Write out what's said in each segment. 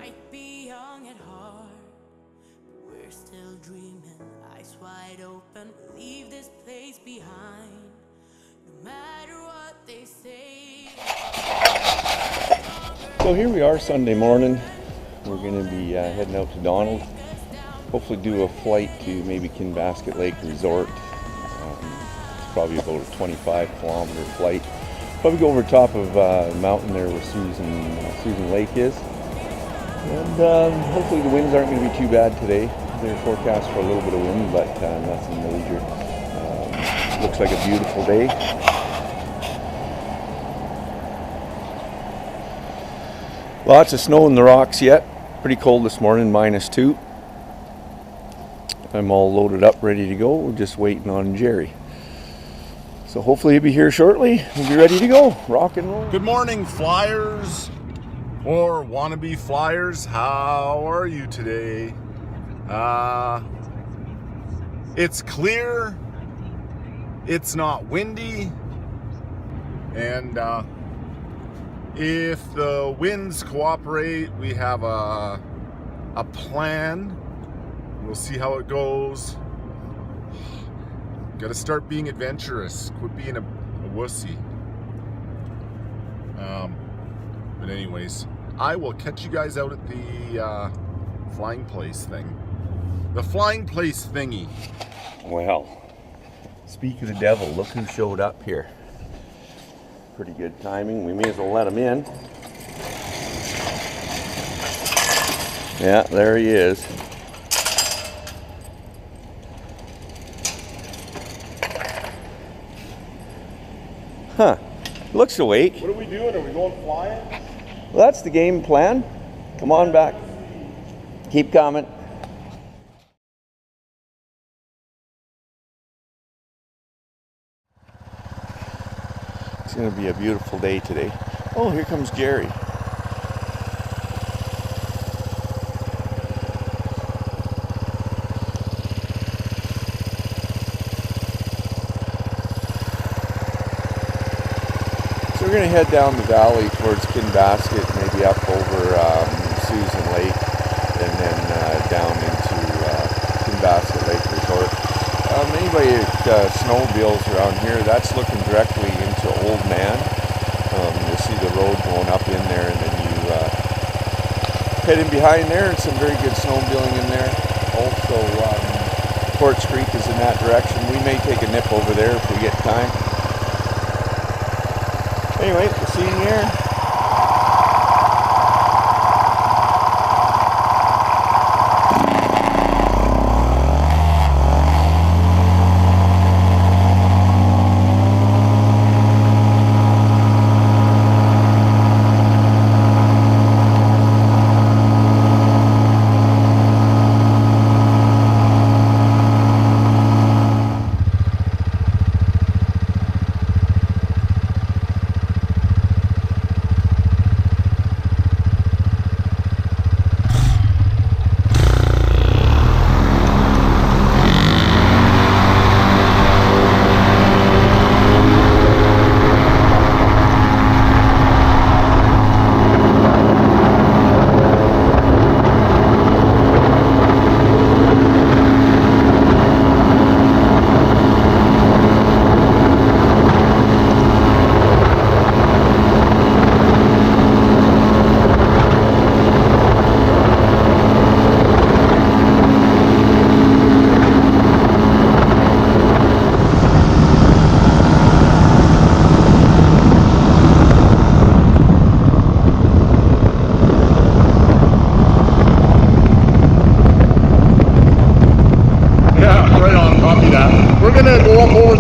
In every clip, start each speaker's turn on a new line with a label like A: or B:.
A: might be young at heart, but we're still dreaming, eyes wide open. We'll leave this place behind, no matter what they say.
B: So here we are Sunday morning. We're going to be heading out to Donald. Hopefully do a flight to maybe Kinbasket Lake Resort. It's probably about a 25-kilometer flight. Probably go over top of the mountain there where Susan Lake is. And hopefully the winds aren't going to be too bad today. They're forecast for a little bit of wind, but nothing major. Looks like a beautiful day. Lots of snow in the rocks yet. Pretty cold this morning, -2. I'm all loaded up, ready to go. We're just waiting on Jerry. So hopefully he'll be here shortly. We'll be ready to go. Rock and roll.
C: Good morning, Flyers or wannabe Flyers. How are you today? It's clear. It's not windy. And if the winds cooperate, we have a plan. We'll see how it goes. Got to start being adventurous. Quit being a wussy. But anyways, I will catch you guys out at the flying place thing. The flying place thingy.
B: Well, speak of the devil, look who showed up here. Pretty good timing. We may as well let him in. Yeah, there he is. Huh. Looks awake.
C: What are we doing? Are we going flying?
B: Well, that's the game plan. Come on back. Keep coming. It's going to be a beautiful day today. Oh, here comes Jerry. So we're going to head down the valley towards Kinbasket, maybe up over Susan Lake, and then down into Kinbasket Lake Resort. Anybody that snowmobiles around here, that's looking directly into Old Man. You'll see the road going up in there, and then you head in behind there, and some very good snowmobiling in there. Also, Quartz Creek is in that direction. We may take a nip over there if we get time. Anyway, we'll see you here.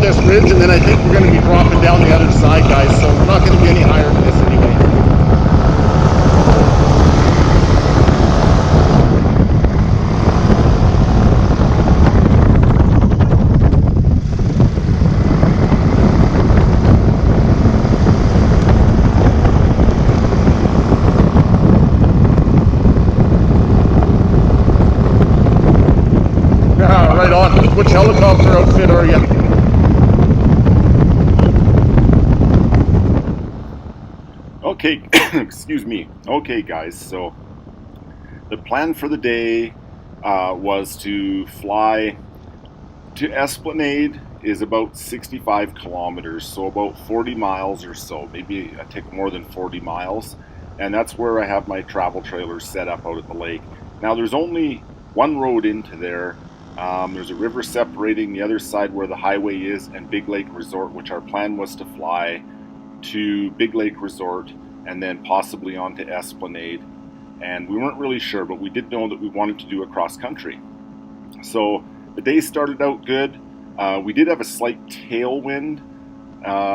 B: This ridge, and then I think we're going to be dropping down the other side, guys, so we're not going to be any higher than this anyway. Yeah, right on. Which helicopter outfit are you? Okay, excuse me. Okay, guys, so
C: The plan for the day was to fly to Esplanade is about 65 kilometers, so about 40 miles or so, maybe I take more than 40 miles, and that's where I have my travel trailers set up out at the lake. Now there's only one road into there. There's a river separating the other side where the highway is and Big Lake Resort, which our plan was to fly to Big Lake Resort and then possibly on to Esplanade. And we weren't really sure, but we did know that we wanted to do a cross country. So the day started out good. We did have a slight tailwind,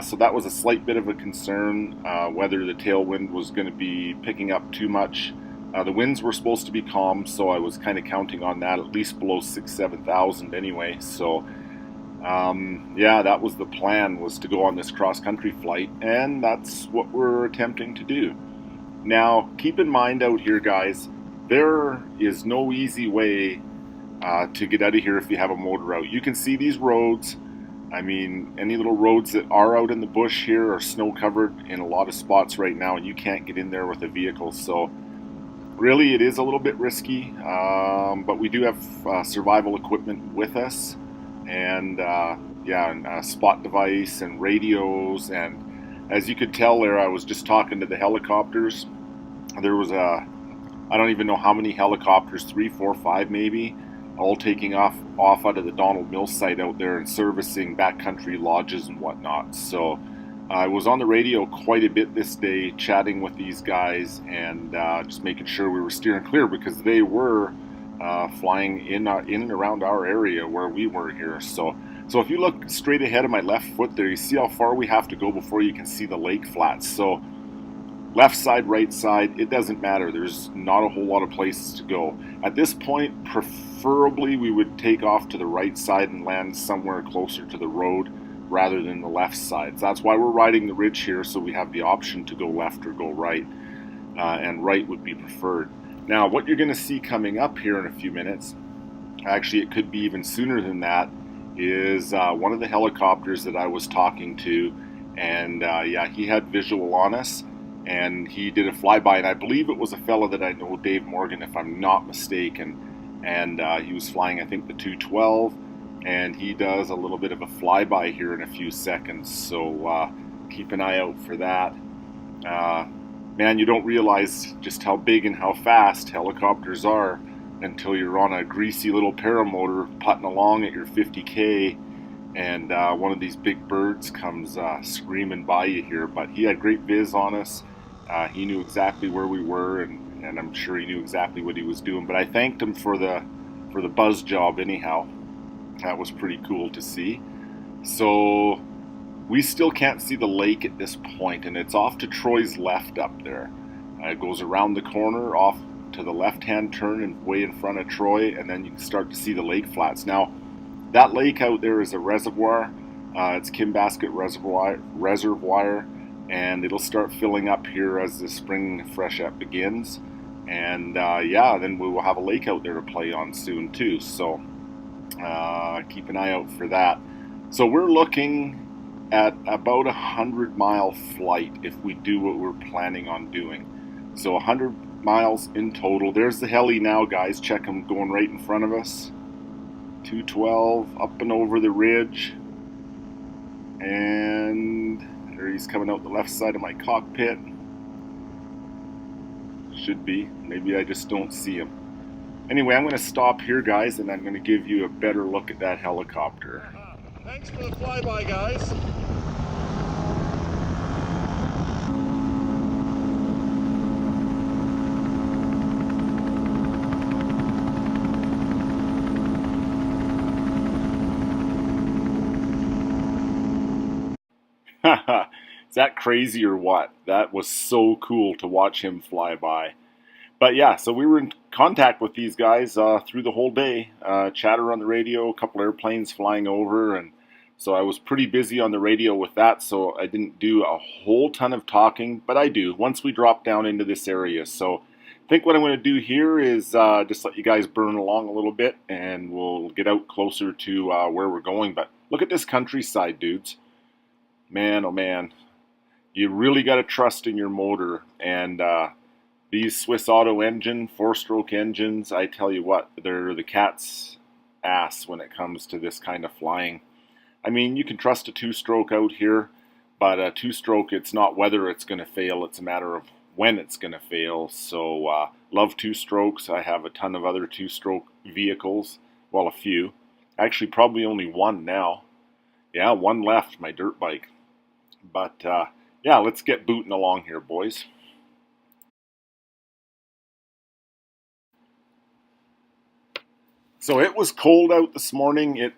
C: so that was a slight bit of a concern, whether the tailwind was going to be picking up too much. The winds were supposed to be calm, so I was kind of counting on that, at least below 7,000 anyway. So yeah, that was the plan, was to go on this cross-country flight, and that's what we're attempting to do. Now, keep in mind out here, guys, there is no easy way to get out of here if you have a motor out. You can see these roads. I mean, any little roads that are out in the bush here are snow covered in a lot of spots right now, and you can't get in there with a vehicle. So really, it is a little bit risky, but we do have survival equipment with us, and yeah, and a spot device and radios. And as you could tell there, I was just talking to the helicopters. There was I don't even know how many helicopters, 3, 4, 5 maybe, all taking off out of the Donald Mill site out there and servicing backcountry lodges and whatnot. So I was on the radio quite a bit this day, chatting with these guys and just making sure we were steering clear, because they were flying in and around our area where we were here. So if you look straight ahead of my left foot there, you see how far we have to go before you can see the lake flats. So left side, right side, it doesn't matter. There's not a whole lot of places to go. At this point, preferably we would take off to the right side and land somewhere closer to the road rather than the left side. So that's why we're riding the ridge here, so we have the option to go left or go right, and right would be preferred. Now, what you're going to see coming up here in a few minutes, actually it could be even sooner than that, is one of the helicopters that I was talking to, and yeah, he had visual on us, and he did a flyby, and I believe it was a fella that I know, Dave Morgan, if I'm not mistaken, and he was flying, I think, the 212, and he does a little bit of a flyby here in a few seconds, so keep an eye out for that. Man, you don't realize just how big and how fast helicopters are until you're on a greasy little paramotor putting along at your 50K, and one of these big birds comes screaming by you here. But he had great viz on us. He knew exactly where we were, and I'm sure he knew exactly what he was doing. But I thanked him for the buzz job anyhow. That was pretty cool to see. So we still can't see the lake at this point, and it's off to Troy's left up there. It goes around the corner off to the left-hand turn and way in front of Troy, and then you can start to see the lake flats. Now, that lake out there is a reservoir. It's Kinbasket Reservoir, and it'll start filling up here as the spring freshet begins. And yeah, then we will have a lake out there to play on soon too. So keep an eye out for that. So we're looking at about 100-mile flight if we do what we're planning on doing. So 100 miles in total. There's the heli now, guys. Check him going right in front of us. 212 up and over the ridge, and there he's coming out the left side of my cockpit. Should be. Maybe I just don't see him. Anyway, I'm going to stop here, guys, and I'm going to give you a better look at that helicopter. Thanks for the flyby, guys. Is that crazy or what? That was so cool to watch him fly by. But yeah, so we were in contact with these guys through the whole day. Chatter on the radio, a couple airplanes flying over, and so I was pretty busy on the radio with that, so I didn't do a whole ton of talking, but I do once we drop down into this area. So I think what I'm going to do here is just let you guys burn along a little bit, and we'll get out closer to where we're going. But look at this countryside, dudes. Man, oh man. You really got to trust in your motor, and These Swiss Auto engine, 4-stroke engines, I tell you what, they're the cat's ass when it comes to this kind of flying. I mean, you can trust a 2-stroke out here, but a 2-stroke, it's not whether it's going to fail, it's a matter of when it's going to fail. So, love 2-strokes. I have a ton of other 2-stroke vehicles. Well, a few. Actually, probably only one now. Yeah, one left, my dirt bike. But, yeah, let's get booting along here, boys. So it was cold out this morning. It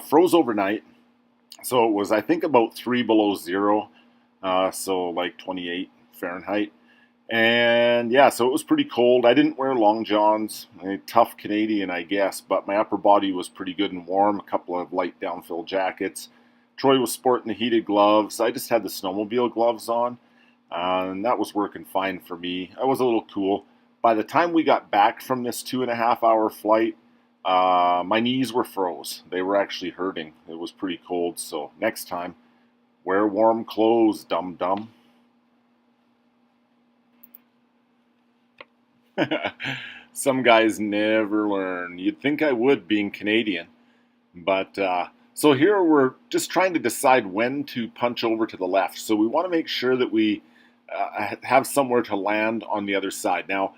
C: froze overnight. So it was, I think, about 3 below zero. So like 28 Fahrenheit. And yeah, so it was pretty cold. I didn't wear long johns. Tough Canadian, I guess. But my upper body was pretty good and warm. A couple of light downfill jackets. Troy was sporting the heated gloves. I just had the snowmobile gloves on. And that was working fine for me. I was a little cool. By the time we got back from this 2.5-hour flight, my knees were froze. They were actually hurting. It was pretty cold, so next time, wear warm clothes, dum-dum. Some guys never learn. You'd think I would, being Canadian. But, so here we're just trying to decide when to punch over to the left. So we want to make sure that we have somewhere to land on the other side. Now,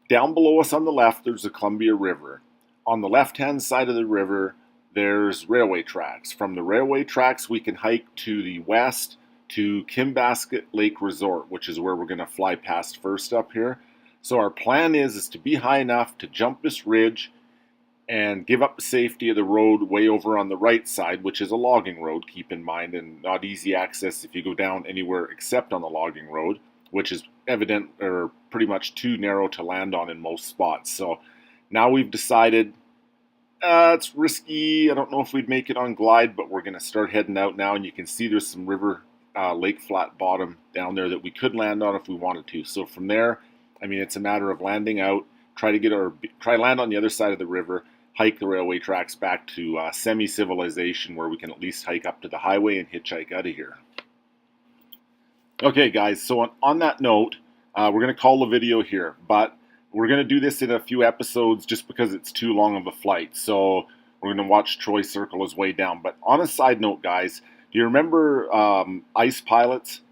C: down below us on the left, there's the Columbia River. On the left-hand side of the river, there's railway tracks. From the railway tracks, we can hike to the west to Kinbasket Lake Resort, which is where we're going to fly past first up here. So our plan is to be high enough to jump this ridge and give up the safety of the road way over on the right side, which is a logging road, keep in mind, and not easy access if you go down anywhere except on the logging road, which is evident or pretty much too narrow to land on in most spots. So now we've decided it's risky. I don't know if we'd make it on glide, but we're going to start heading out now. And you can see there's some river, lake flat bottom down there that we could land on if we wanted to. So from there, I mean, it's a matter of landing out, try land on the other side of the river, hike the railway tracks back to semi-civilization where we can at least hike up to the highway and hitchhike out of here. Okay, guys, so on that note, we're going to call the video here, but we're going to do this in a few episodes just because it's too long of a flight. So we're going to watch Troy circle his way down. But on a side note, guys, do you remember Ice Pilots,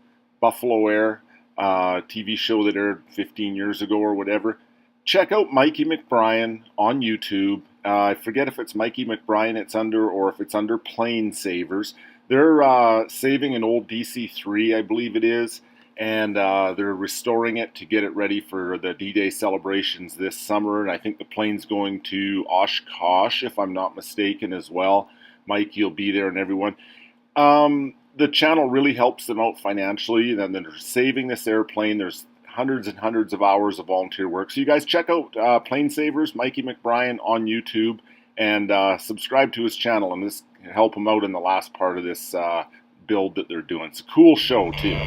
C: Buffalo Air, TV show that aired 15 years ago or whatever? Check out Mikey McBrien on YouTube. I forget if it's Mikey McBrien it's under or if it's under Plane Savers. They're saving an old DC-3, I believe it is. And they're restoring it to get it ready for the D-Day celebrations this summer. And I think the plane's going to Oshkosh, if I'm not mistaken, as well. Mike, you'll be there and everyone. The channel really helps them out financially. And then they're saving this airplane. There's hundreds and hundreds of hours of volunteer work. So you guys check out Plane Savers, Mikey McBrien on YouTube, and subscribe to his channel. And this can help him out in the last part of this build that they're doing. It's a cool show, too.